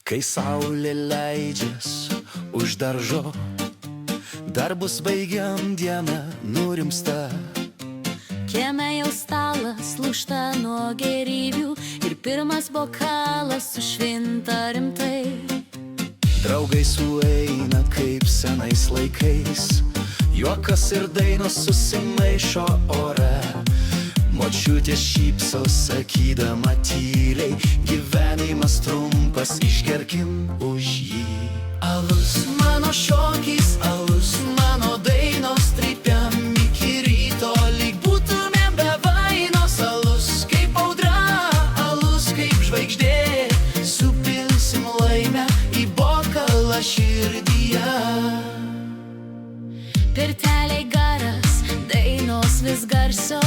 Kai saulė leidžias už daržo, darbus baigiam, diena nurimsta. Kieme jau stalas lūžta nuo gėrybių ir pirmas bokalas sušvinta rimtai. Draugai sueina kaip senais laikais, juokas ir dainos susimaišo ore. Močiutė šypso sakydama tyliai, gyvenimas trumpas, išgerkim už jį. Alus mano šokis, alus mano dainos, trypiam iki ryto, lyg būtumėm be vainos. Alus kaip audra, alus kaip žvaigždė, supilsim laimę į bokalą širdyje. Pirteliai garas, dainos vis garsiau,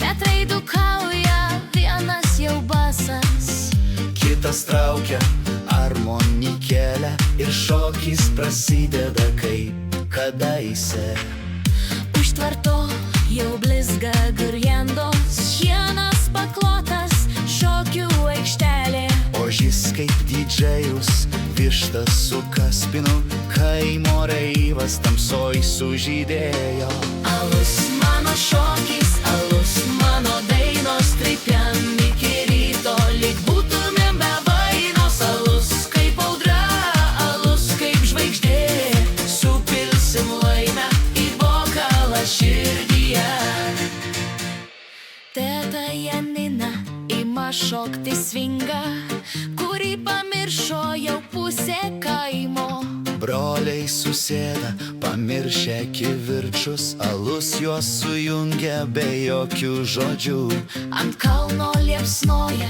Petrai dukauja, vienas jau basas. Kitas traukia armonikėlę ir šokis prasideda kaip kadaise. Už tvarto jau blizga girliandos, šienas paklotas, šokių aikštelė. Ožys kaip didžėjus, vištas su kaspinu, kaimo reivas tamsoj sužydėjo. Alus mano šokis, alus mano dainos, trypiam iki ryto, lyg būtumėm be vainos. Alus kaip audra, alus kaip žvaigždė, supilsim laimę į bokalą širdyje. Teta Janina ima šokti svingą, kurį pamiršo jau pusė kaimo. Broliai susėda, pamiršę kivirčus, alus juos sujungia be jokių žodžių. Ant kalno liepsnoja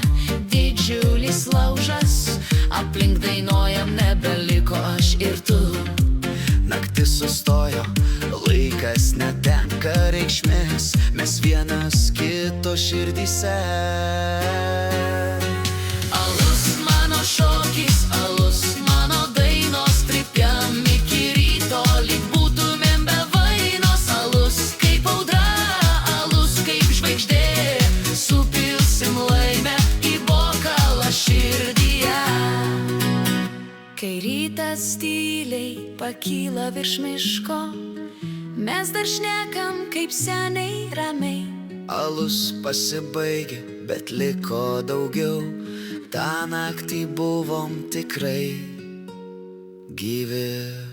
didžiulis laužas, aplink dainuojam, nebeliko aš ir tu. Naktis sustojo, laikas netenka reikšmės, mes vienas kito širdyse. Alus mano šokis, alus mano dainos, trypiam iki ryto, lyg būtumėm be vainos. Alus kaip audra, alus kaip žvaigždė, supilsim laimę į bokalą širdyje. Kai rytas tyliai pakyla virš miško, mes dar šnekam kaip seniai ramiai. Alus pasibaigė, bet liko daugiau, tą naktį buvom tikrai gyvi.